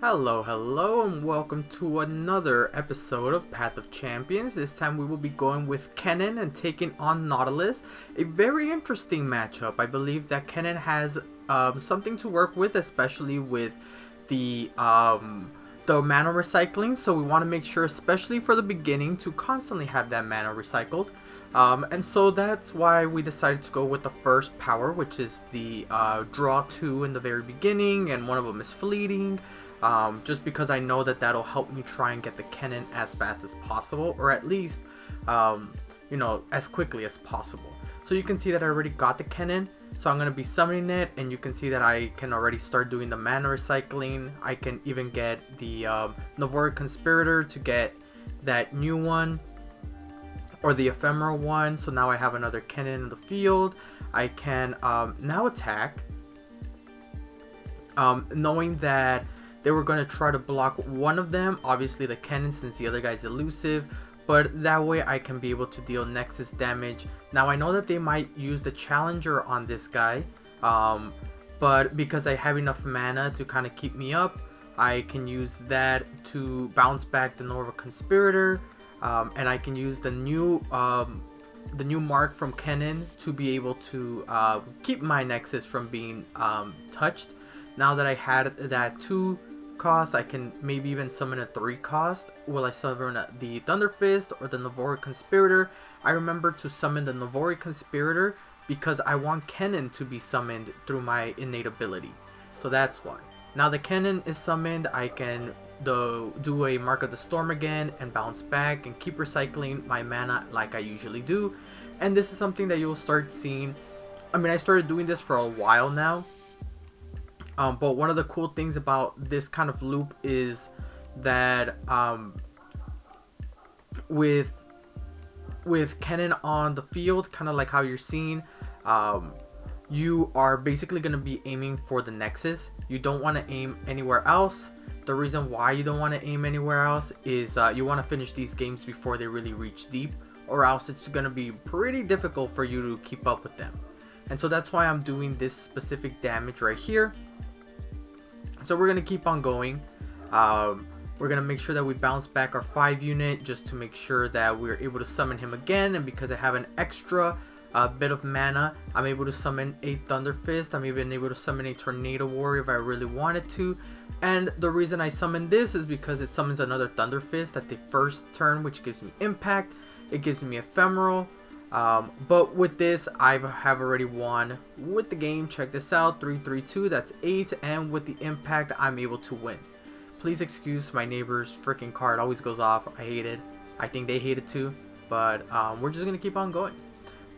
Hello, and welcome to another episode of Path of Champions. This time we will be going with Kennen and taking on Nautilus. A very interesting matchup. I believe that Kennen has something to work with, especially with the mana recycling. So we want to make sure, especially for the beginning, to constantly have that mana recycled. And so that's why we decided to go with the first power, which is the draw 2 in the very beginning, and one of them is fleeting. Just because I know that that'll help me try and get the Kennen as fast as possible, or at least, as quickly as possible. So you can see that I already got the Kennen, so I'm going to be summoning it, and you can see that I can already start doing the mana recycling. I can even get the Nautilus Conspirator to get that new one, or the ephemeral one, so now I have another Kennen in the field. I can now attack, knowing that they were going to try to block one of them, obviously the Kennen, since the other guy's elusive, but that way I can be able to deal Nexus damage. Now I know that they might use the Challenger on this guy, but because I have enough mana to kind of keep me up, I can use that to bounce back the Nautilus Conspirator, and I can use the new mark from Kennen to be able to keep my Nexus from being touched. Now that I had that 2 cost, I can maybe even summon a 3 cost. Will I summon the Thunder Fist or the Nautilus Conspirator? I remember to summon the Nautilus Conspirator because I want Kennen to be summoned through my innate ability. So that's why. Now the Kennen is summoned, I can do a Mark of the Storm again and bounce back and keep recycling my mana like I usually do. And this is something that you'll start seeing. I mean, I started doing this for a while now. But one of the cool things about this kind of loop is that with Kennen on the field, kind of like how you're seeing, you are basically going to be aiming for the Nexus. You don't want to aim anywhere else. The reason why you don't want to aim anywhere else is you want to finish these games before they really reach deep, or else it's going to be pretty difficult for you to keep up with them. And so that's why I'm doing this specific damage right here. So we're going to keep on going. We're going to make sure that we bounce back our 5 unit just to make sure that we're able to summon him again. And because I have an extra bit of mana, I'm able to summon a Thunder Fist. I'm even able to summon a Tornado Warrior if I really wanted to. And the reason I summon this is because it summons another Thunder Fist at the first turn, which gives me impact. It gives me ephemeral. But with this, I have already won with the game. Check this out, 3-3-2, that's 8, and with the impact, I'm able to win. Please excuse my neighbor's freaking car, it always goes off. I hate it. I think they hate it too, but we're just gonna keep on going.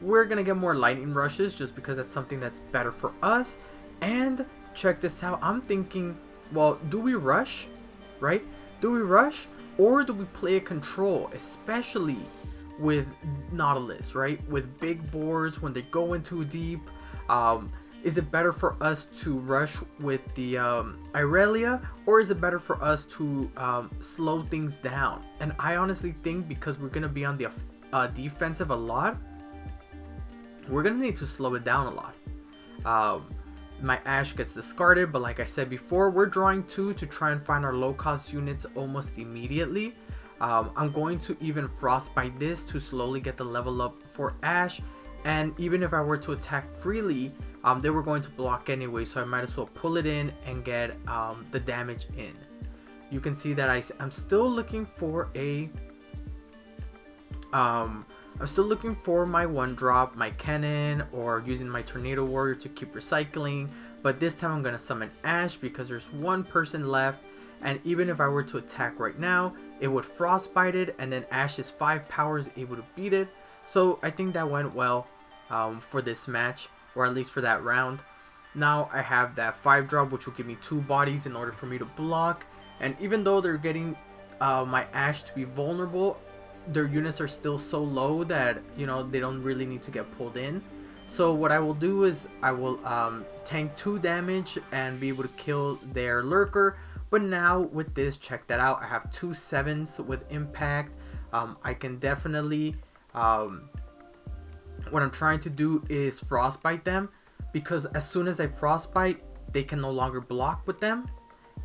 We're gonna get more lightning rushes just because that's something that's better for us. And check this out, I'm thinking, well, do we rush, right? Do we rush, or do we play a control, especially with Nautilus, right? With big boards, when they go into deep, is it better for us to rush with the Irelia, or is it better for us to slow things down? And I honestly think, because we're gonna be on the defensive a lot, we're gonna need to slow it down a lot. My Ash gets discarded, but like I said before, we're drawing 2 to try and find our low cost units almost immediately. I'm going to even Frostbite this to slowly get the level up for Ash, and even if I were to attack freely, they were going to block anyway, so I might as well pull it in and get the damage in. You can see that I'm still looking for a I'm still looking for my 1-drop, my Kennen, or using my Tornado Warrior to keep recycling, but this time I'm going to summon Ash because there's 1 person left. And even if I were to attack right now, it would Frostbite it, and then Ash's 5 power is able to beat it. So I think that went well for this match, or at least for that round. Now I have that 5-drop, which will give me 2 bodies in order for me to block. And even though they're getting my Ash to be vulnerable, their units are still so low that, they don't really need to get pulled in. So what I will do is I will tank 2 damage and be able to kill their Lurker. But now with this, check that out, I have 2 7s with impact. I can definitely, what I'm trying to do is Frostbite them, because as soon as I Frostbite, they can no longer block with them.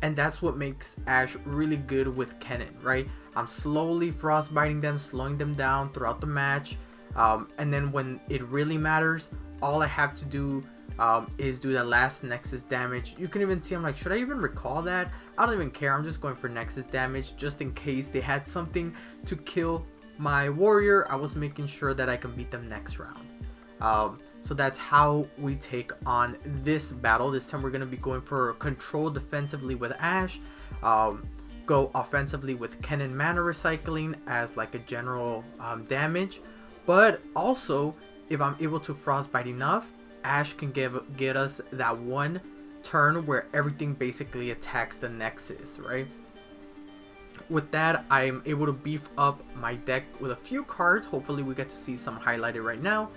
And that's what makes Ash really good with Kennen, right? I'm slowly frostbiting them, slowing them down throughout the match. And then when it really matters, all I have to do is do that last Nexus damage. You can even see I'm like, should I even recall that? I don't even care. I'm just going for Nexus damage just in case they had something to kill my warrior. I was making sure that I can beat them next round. So that's how we take on this battle. This time we're going to be going for control defensively with Ash. Go offensively with Kennen mana recycling as like a general damage. But also, if I'm able to frostbite enough, Ash can get us that one turn where everything basically attacks the Nexus, right? With that, I'm able to beef up my deck with a few cards. Hopefully we get to see some highlighted right now.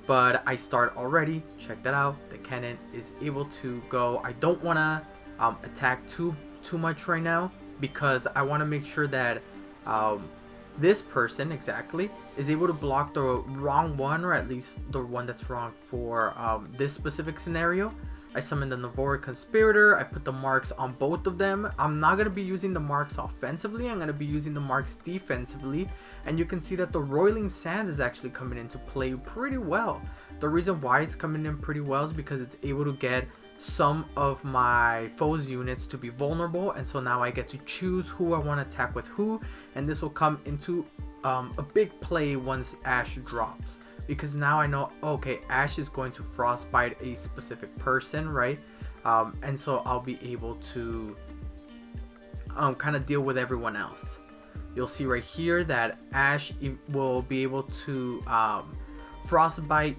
But I start already. Check that out. The Kennen is able to go. I don't want to attack too much right now because I want to make sure that this person exactly is able to block the wrong one, or at least the one that's wrong for this specific scenario. I summoned the Nautilus Conspirator. I put the marks on both of them. I'm not going to be using the marks offensively. I'm going to be using the marks defensively. And you can see that the Roiling Sands is actually coming into play pretty well. The reason why it's coming in pretty well is because it's able to get some of my foes' units to be vulnerable. And so now I get to choose who I want to attack with who. And this will come into a big play once Ash drops. Because now I know, okay, Ash is going to frostbite a specific person, right? And so I'll be able to kind of deal with everyone else. You'll see right here that Ash will be able to frostbite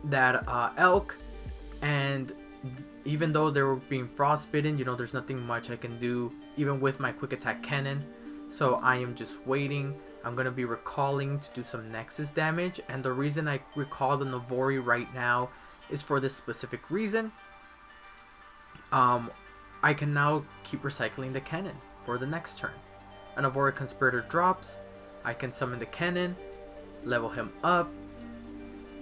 that elk, and even though they were being frostbitten, you know, there's nothing much I can do even with my quick attack Kennen. So I am just waiting. I'm going to be recalling to do some Nexus damage, and the reason I recall the Navori right now is for this specific reason. I can now keep recycling the Kennen for the next turn. A Nautilus Conspirator drops, I can summon the Kennen, level him up,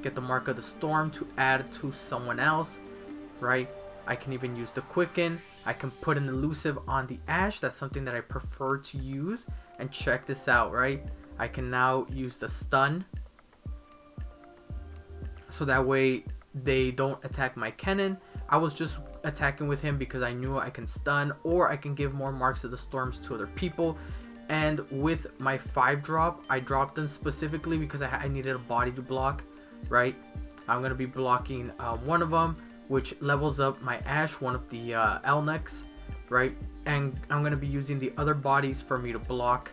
get the Mark of the Storm to add to someone else, right? I can even use the Quicken. I can put an elusive on the Ash. That's something that I prefer to use. And check this out, right? I can now use the stun. So that way they don't attack my Kennen. I was just attacking with him because I knew I can stun, or I can give more Marks of the Storms to other people. And with my 5-drop, I dropped them specifically because I needed a body to block, right? I'm going to be blocking one of them, which levels up my Ash, one of the Elnex, right? And I'm going to be using the other bodies for me to block.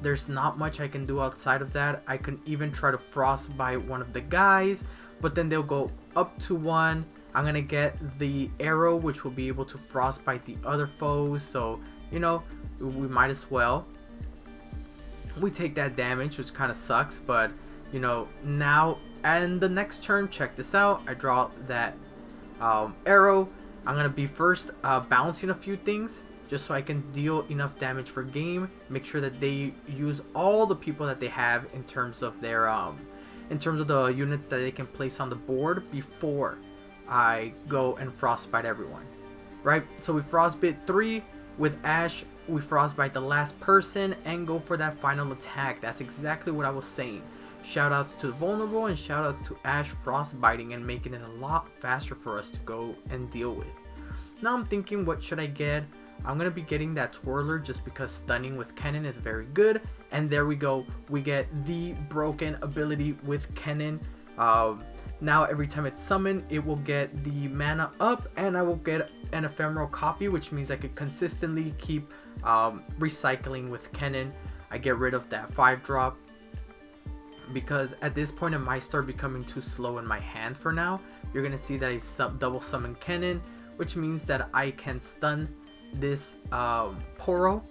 There's not much I can do outside of that. I can even try to frostbite one of the guys, but then they'll go up to 1. I'm going to get the arrow, which will be able to frostbite the other foes. So, you know, we might as well. We take that damage, which kind of sucks, but, you know, now, and the next turn, check this out. I draw that arrow. I'm going to be first bouncing a few things just so I can deal enough damage for game. Make sure that they use all the people that they have in terms of their in terms of the units that they can place on the board before I go and frostbite everyone, right? So we frostbite 3 with Ash. We frostbite the last person and go for that final attack. That's exactly what I was saying. Shoutouts to the vulnerable and shoutouts to Ash frostbiting and making it a lot faster for us to go and deal with. Now I'm thinking, what should I get? I'm going to be getting that Twirler just because stunning with Kennen is very good. And there we go. We get the broken ability with Kennen. Now every time it's summoned, it will get the mana up, and I will get an ephemeral copy, which means I could consistently keep recycling with Kennen. I get rid of that 5-drop. Because at this point it might start becoming too slow in my hand for now. You're going to see that I double summon Kennen, which means that I can stun this Poro.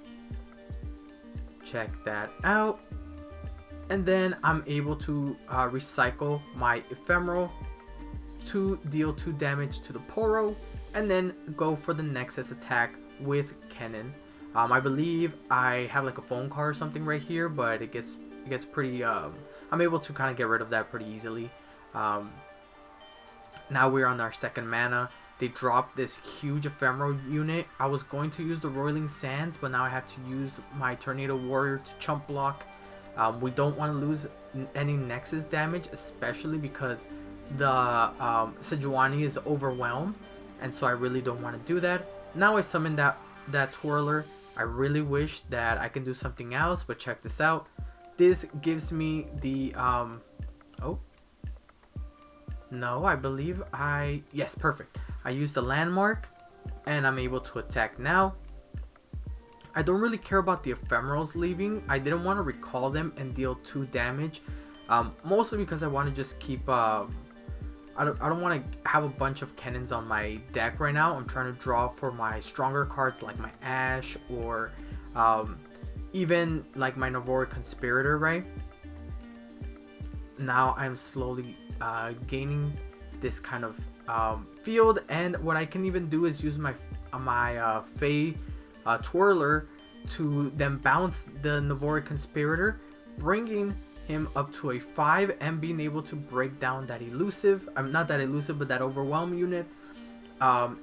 Check that out. And then I'm able to recycle my Ephemeral to deal 2 damage to the Poro, and then go for the Nexus attack with Kennen. I believe I have like a phone call or something right here, but it gets pretty I'm able to kind of get rid of that pretty easily. Now we're on our second mana. they dropped this huge ephemeral unit. I was going to use the Roiling Sands, but now I have to use my Tornado Warrior to chump block. We don't want to lose any Nexus damage, especially because the Sejuani is overwhelmed, and so I really don't want to do that. Now I summon that Twirler. I really wish that I can do something else, but check this out. This gives me the oh no, I believe yes, perfect. I use the landmark and I'm able to attack now. I don't really care about the ephemerals leaving. I didn't want to recall them and deal 2 damage, mostly because I want to just keep I don't want to have a bunch of Kennens on my deck right now. I'm trying to draw for my stronger cards like my Ash or even like my Navori Conspirator, right? Now I'm slowly gaining this kind of field, and what I can even do is use my Fae Twirler to then bounce the Navori Conspirator, bringing him up to a 5 and being able to break down that elusive, not that elusive, but that overwhelm unit,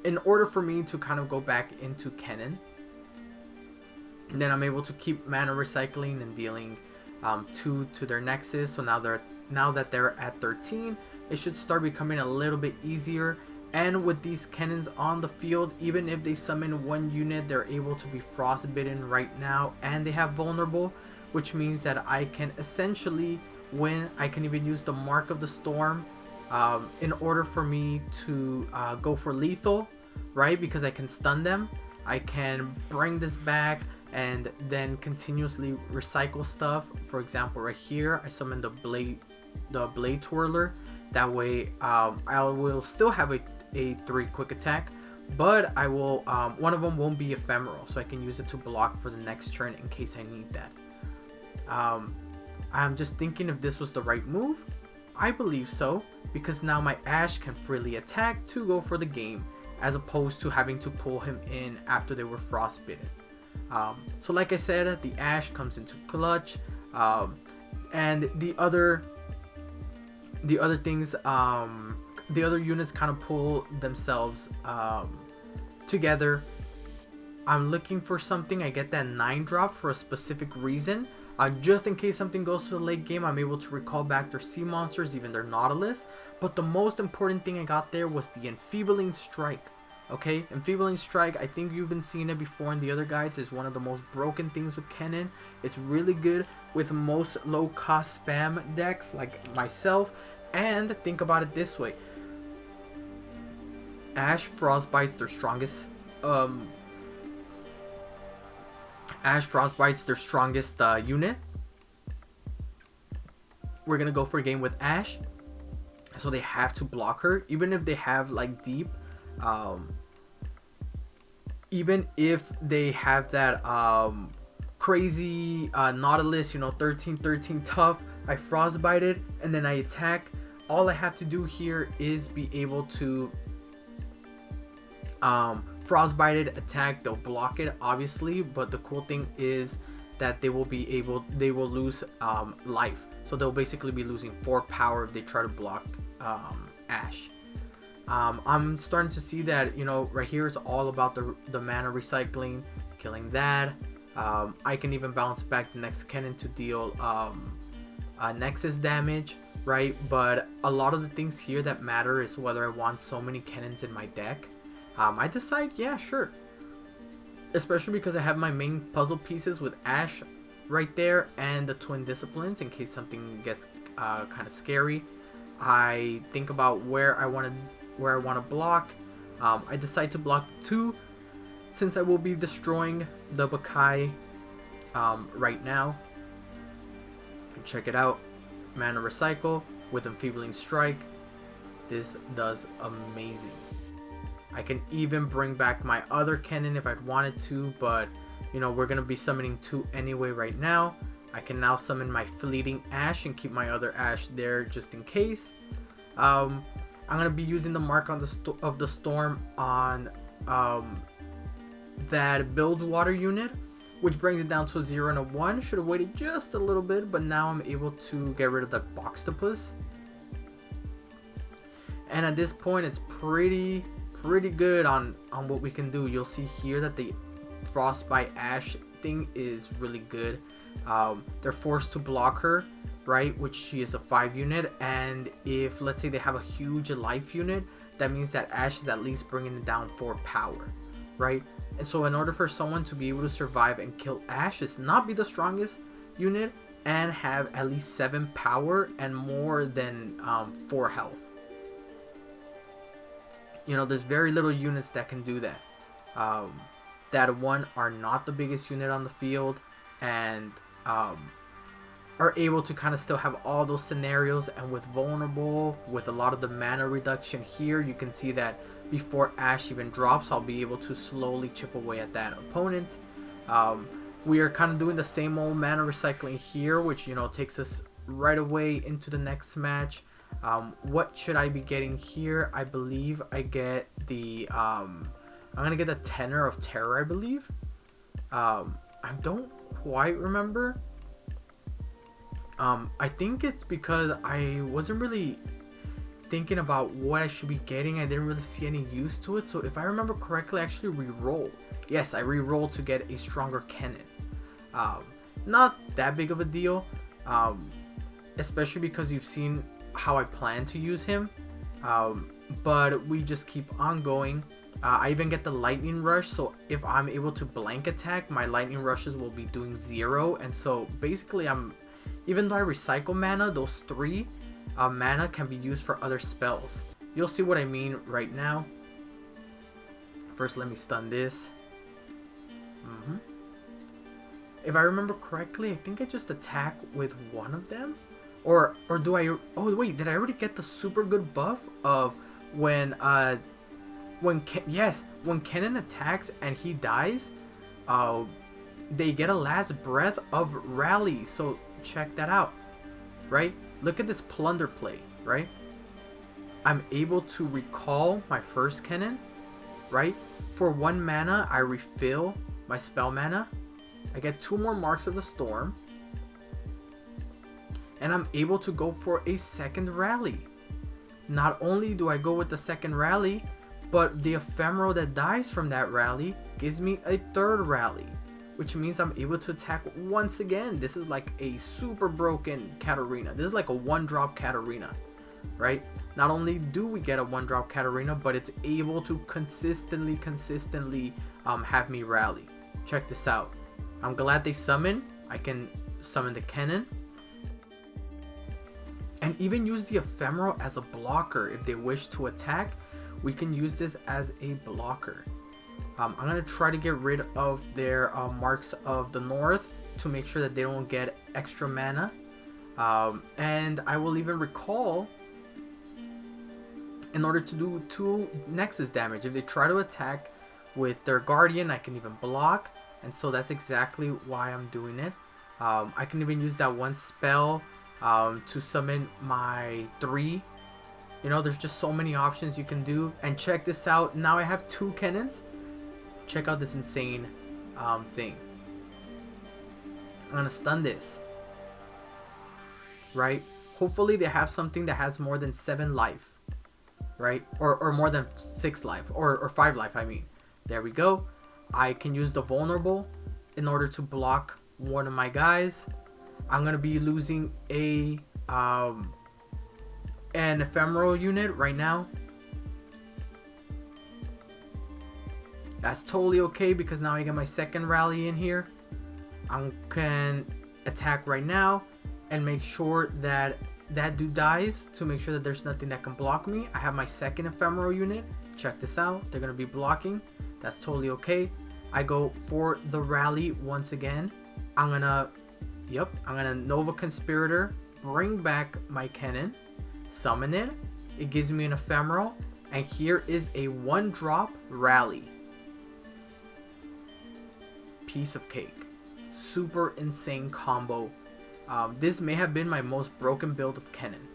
in order for me to kind of go back into Kennen. And then I'm able to keep mana recycling and dealing 2 to their Nexus. So now that they're at 13, it should start becoming a little bit easier. And with these Kennens on the field, even if they summon 1 unit, they're able to be frostbitten right now, and they have vulnerable, which means that I can essentially win. I can even use the Mark of the Storm in order for me to go for lethal, right? Because I can stun them. I can bring this back and then continuously recycle stuff. For example, right here, I summon the Blade Twirler. That way, I will still have a 3 quick attack, but I will one of them won't be ephemeral, so I can use it to block for the next turn in case I need that. I'm just thinking if this was the right move. I believe so, because now my Ash can freely attack to go for the game, as opposed to having to pull him in after they were frostbitten. So like I said, the Ash comes into clutch, and the other things, the other units kind of pull themselves together. I'm looking for something. I get that 9 drop for a specific reason. Just in case something goes to the late game, I'm able to recall back their sea monsters, even their Nautilus. But the most important thing I got there was the Enfeebling Strike. Okay, Enfeebling Strike, I think you've been seeing it before in the other guides, is one of the most broken things with Kennen. It's really good with most low cost spam decks like myself. And think about it this way. Ash Frostbite's their strongest unit. We're gonna go for a game with Ash, so they have to block her, even if they have like deep, even if they have that crazy Nautilus, 13 tough. I frostbite it and then I attack. All I have to do here is be able to frostbite it, attack. They'll block it obviously, but the cool thing is that they will lose life, so they'll basically be losing 4 power if they try to block Ash. I'm starting to see that, right here it's all about the mana recycling, killing that. I can even bounce back the next Kennen to deal Nexus damage, right? But a lot of the things here that matter is whether I want so many Kennens in my deck. I decide, yeah, sure. Especially because I have my main puzzle pieces with Ash right there and the Twin Disciplines in case something gets kind of scary. I think about where I want to block. I decide to block 2 since I will be destroying the Bakai right now. Check it out. Mana recycle with Enfeebling Strike. This does amazing. I can even bring back my other Kennen if I'd wanted to, but we're gonna be summoning 2 anyway right now. I can now summon my Fleeting Ash and keep my other Ash there just in case. I'm gonna be using the Mark of the Storm on that Build Water unit, which brings it down to a 0 and a 1. Should have waited just a little bit, but now I'm able to get rid of that Boxtopus. And at this point, it's pretty pretty good on what we can do. You'll see here that the Frostbite Ash thing is really good. They're forced to block her, right, which she is a 5 unit, and if let's say they have a huge life unit, that means that Ash is at least bringing it down 4 power, right? And so in order for someone to be able to survive and kill Ash, is not be the strongest unit and have at least 7 power and more than 4 health. You know, there's very little units that can do that. That one are not the biggest unit on the field, and are able to kind of still have all those scenarios. And with vulnerable, with a lot of the mana reduction here, you can see that before Ash even drops, I'll be able to slowly chip away at that opponent. We are kind of doing the same old mana recycling here, which, you know, takes us right away into the next match. What should I be getting here? I believe I get the I'm gonna get the Tenor of Terror, I believe. I don't quite remember. I think it's because I wasn't really thinking about what I should be getting. I didn't really see any use to it. So if I remember correctly, I actually re-roll. Yes, I re-roll to get a stronger Kennen. Not that big of a deal, especially because you've seen how I plan to use him. But we just keep on going. I even get the Lightning Rush, so if I'm able to blank attack, my Lightning Rushes will be doing 0. And so basically, even though I recycle mana, those 3 mana can be used for other spells. You'll see what I mean right now. First, let me stun this. If I remember correctly, I think I just attack with one of them. Or do I... Oh, wait, did I already get the super good buff of when Kennen attacks and he dies, they get a last breath of rally. So check that out, right? Look at this plunder play, right? I'm able to recall my first Kennen, right? For 1 mana, I refill my spell mana. I get 2 more Marks of the Storm, and I'm able to go for a second rally. Not only do I go with the second rally, but the ephemeral that dies from that rally gives me a 3rd rally, which means I'm able to attack once again. This is like a super broken Katarina. This is like a 1-drop Katarina, right? Not only do we get a 1-drop Katarina, but it's able to consistently have me rally. Check this out. I'm glad they summon. I can summon the Kennen, and even use the ephemeral as a blocker. If they wish to attack, we can use this as a blocker. I'm going to try to get rid of their Marks of the North to make sure that they don't get extra mana. And I will even recall in order to do 2 Nexus damage. If they try to attack with their Guardian, I can even block. And so that's exactly why I'm doing it. I can even use that 1 spell to summon my 3. You know, there's just so many options you can do. And check this out. Now I have 2 Kennens. Check out this insane thing. I'm gonna stun this. Right? Hopefully they have something that has more than 7 life. Right? Or more than 6 life. Or 5 life, I mean. There we go. I can use the vulnerable in order to block one of my guys. I'm gonna be losing an ephemeral unit right now. That's totally okay because now I get my second rally in here. I can attack right now and make sure that that dude dies to make sure that there's nothing that can block me. I have my second ephemeral unit. Check this out. They're gonna be blocking. That's totally okay. I go for the rally once again. I'm gonna Nova Conspirator, bring back my Kennen, summon it. It gives me an ephemeral, and here is a 1-drop rally. Piece of cake. Super insane combo. This may have been my most broken build of Kennen.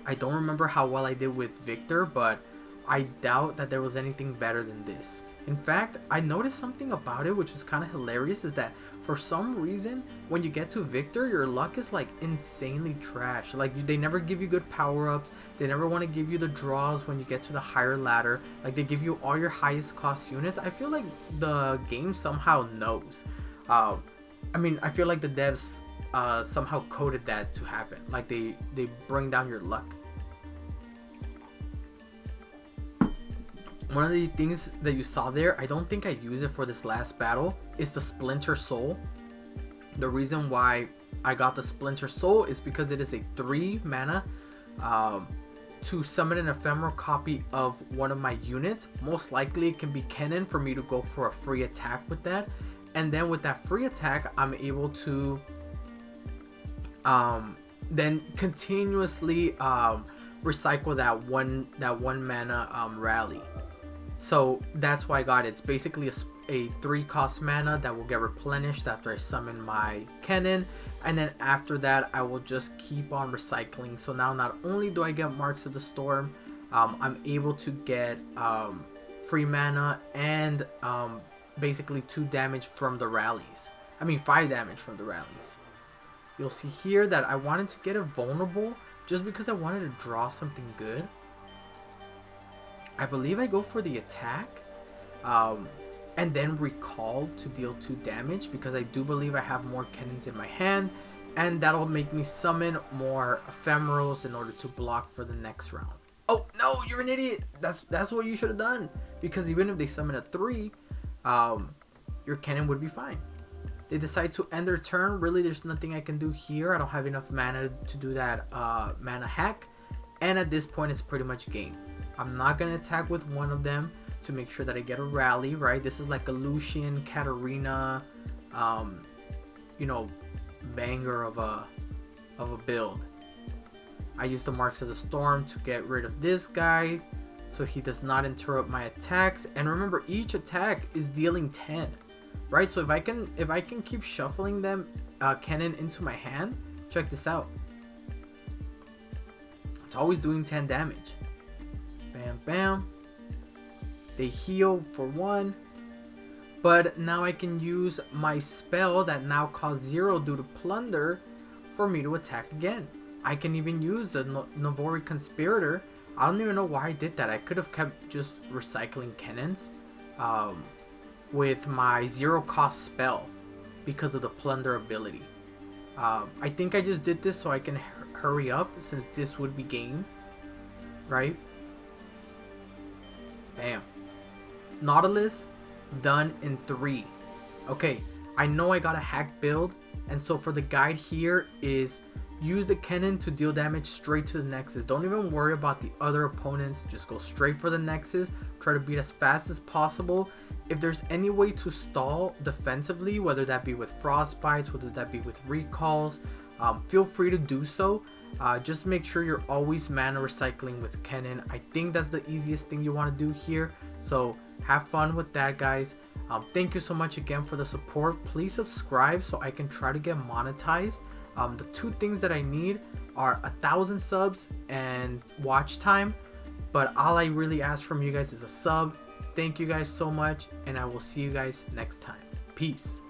I don't remember how well I did with Victor, but I doubt that there was anything better than this. In fact, I noticed something about it which is kind of hilarious, is that for some reason when you get to Victor, your luck is like insanely trash. Like they never give you good power-ups, they never want to give you the draws when you get to the higher ladder. Like they give you all your highest cost units. I feel like the game somehow knows. I mean, I feel like the devs somehow coded that to happen. Like they bring down your luck. One of the things that you saw there, I don't think I use it for this last battle, is the Splinter Soul. The reason why I got the Splinter Soul is because it is a 3 mana to summon an ephemeral copy of one of my units. Most likely it can be Kennen for me to go for a free attack with that. And then with that free attack, I'm able to then continuously recycle that one mana rally. So that's why I got it. It's basically a 3 cost mana that will get replenished after I summon my Kennen, and then after that I will just keep on recycling. So now not only do I get Marks of the Storm, I'm able to get free mana and basically 2 damage from the rallies. I mean 5 damage from the rallies. You'll see here that I wanted to get it vulnerable just because I wanted to draw something good. I believe I go for the attack and then recall to deal 2 damage, because I do believe I have more Kennens in my hand, and that'll make me summon more ephemerals in order to block for the next round. Oh no, you're an idiot. That's what you should have done, because even if they summon a 3, your Kennen would be fine. They decide to end their turn. Really, there's nothing I can do here. I don't have enough mana to do that mana hack, and at this point it's pretty much game. I'm not gonna attack with one of them to make sure that I get a rally, right? This is like a Lucian, Katarina, you know, banger of a build. I use the Marks of the Storm to get rid of this guy so he does not interrupt my attacks. And remember, each attack is dealing 10, right? So if I can keep shuffling them Kennen into my hand, check this out. It's always doing 10 damage. Bam, bam. They heal for 1. But now I can use my spell that now costs 0 due to plunder for me to attack again. I can even use the Navori Conspirator. I don't even know why I did that. I could have kept just recycling Kennens with my 0 cost spell because of the plunder ability. I think I just did this so I can hurry up, since this would be game, right? Bam. Nautilus done in 3. Okay, I know I got a hack build, and so for the guide here is use the Kennen to deal damage straight to the Nexus. Don't even worry about the other opponents, just go straight for the Nexus. Try to beat as fast as possible. If there's any way to stall defensively, whether that be with frostbites, whether that be with recalls, feel free to do so. Just make sure you're always mana recycling with Kennen. I think that's the easiest thing you want to do here. So have fun with that, guys. Thank you so much again for the support. Please subscribe so I can try to get monetized. The 2 things that I need are 1,000 subs and watch time. But all I really ask from you guys is a sub. Thank you guys so much, and I will see you guys next time. Peace.